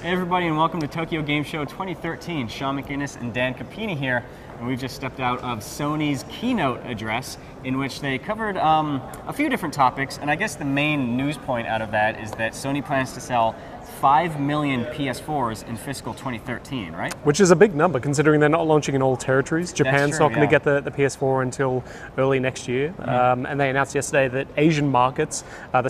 Hey everybody, and welcome to Tokyo Game Show 2013. Sean McInnes and Dan Capini here, and we've just stepped out of Sony's Keynote address, in which they covered a few different topics, and I guess the main news point out of that is that Sony plans to sell 5 million PS4s in fiscal 2013, right? Which is a big number, considering they're not launching in all territories. Japan's not going to get the PS4 until early next year. And they announced yesterday that Asian markets, the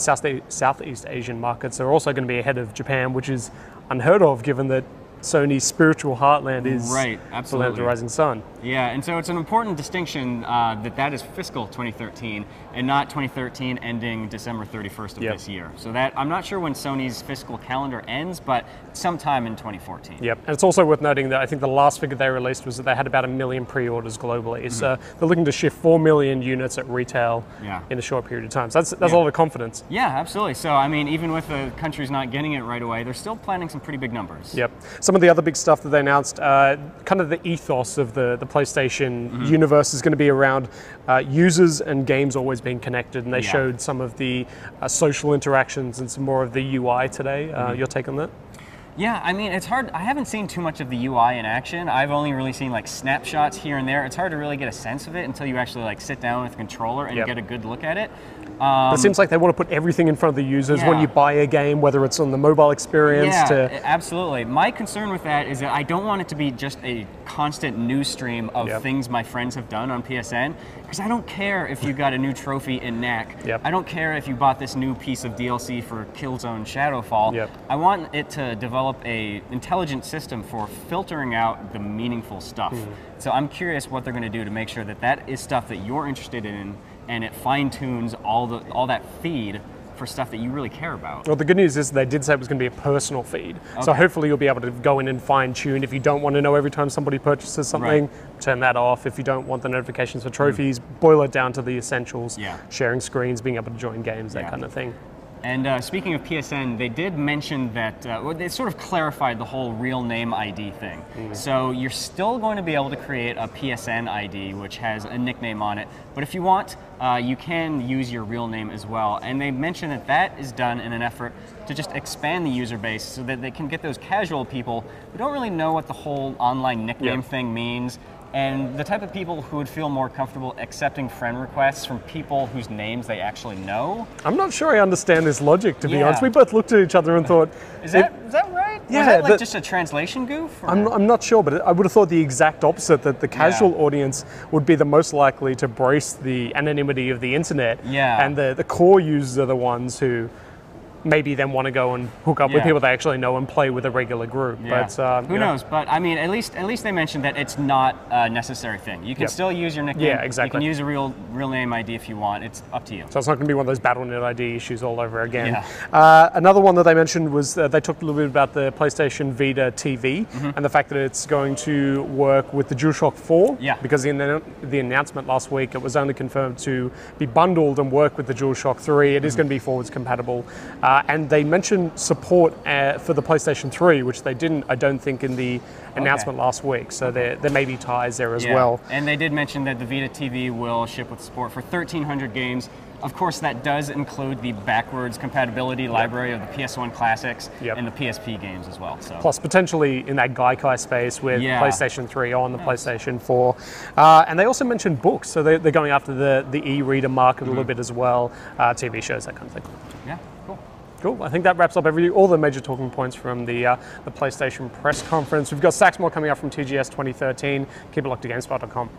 Southeast Asian markets, are also going to be ahead of Japan, which is unheard of, given that Sony's spiritual heartland is the land of the rising sun. Yeah, and so it's an important distinction that is fiscal 2013 and not 2013 ending December 31st of this year. So that I'm not sure when Sony's fiscal calendar ends, but sometime in 2014. Yep, and it's also worth noting that I think the last figure they released was that they had about 1 million pre-orders globally. So they're looking to shift 4 million units at retail in a short period of time. So that's a lot of confidence. Yeah, absolutely. So I mean, even with the countries not getting it right away, they're still planning some pretty big numbers. Yep. Some of the other big stuff that they announced, kind of the ethos of the PlayStation universe is going to be around users and games always being connected, and they showed some of the social interactions and some more of the UI today. Your take on that? Yeah, I mean, it's hard. I haven't seen too much of the UI in action. I've only really seen like snapshots here and there. It's hard to really get a sense of it until you actually like sit down with the controller and get a good look at it. It seems like they want to put everything in front of the users when you buy a game, whether it's on the mobile experience. Absolutely. My concern with that is that I don't want it to be just a constant news stream of things my friends have done on PSN, because I don't care if you got a new trophy in NAC. I don't care if you bought this new piece of DLC for Killzone Shadowfall. I want it to develop a intelligent system for filtering out the meaningful stuff. So I'm curious what they're going to do to make sure that that is stuff that you're interested in, and it fine-tunes all that feed for stuff that you really care about. Well, the good news is they did say it was going to be a personal feed. So hopefully you'll be able to go in and fine-tune. If you don't want to know every time somebody purchases something, turn that off. If you don't want the notifications for trophies, boil it down to the essentials. Sharing screens, being able to join games, that kind of thing. And speaking of PSN, they did mention that, they sort of clarified the whole real name ID thing. So you're still going to be able to create a PSN ID, which has a nickname on it. But if you want, you can use your real name as well. And they mentioned that that is done in an effort to just expand the user base so that they can get those casual people who don't really know what the whole online nickname thing means, and the type of people who would feel more comfortable accepting friend requests from people whose names they actually know. I'm not sure I understand this logic, to be honest. We both looked at each other and thought, is that right? Yeah, was that like just a translation goof? I'm not sure, but I would have thought the exact opposite, that the casual audience would be the most likely to brace the anonymity of the internet, and the core users are the ones who maybe then want to go and hook up with people they actually know and play with a regular group. But who knows? But I mean, at least they mentioned that it's not a necessary thing. You can still use your nickname. Yeah, exactly. You can use a real name ID if you want. It's up to you. So it's not going to be one of those BattleNet ID issues all over again. Another one that they mentioned was they talked a little bit about the PlayStation Vita TV and the fact that it's going to work with the DualShock 4. Because in the announcement last week, it was only confirmed to be bundled and work with the DualShock 3. It is going to be forwards compatible. And they mentioned support for the PlayStation 3, which they didn't, I don't think, in the announcement last week. So there may be ties there as well. And they did mention that the Vita TV will ship with support for 1,300 games. Of course, that does include the backwards compatibility library of the PS1 classics and the PSP games as well. So. Plus, potentially in that Gaikai space with PlayStation 3 on the PlayStation 4. And they also mentioned books, so they're going after the e-reader market a little bit as well, TV shows, that kind of thing. Yeah, cool. Cool. I think that wraps up all the major talking points from the PlayStation press conference. We've got stacks more coming up from TGS 2013. Keep it locked to GameSpot.com.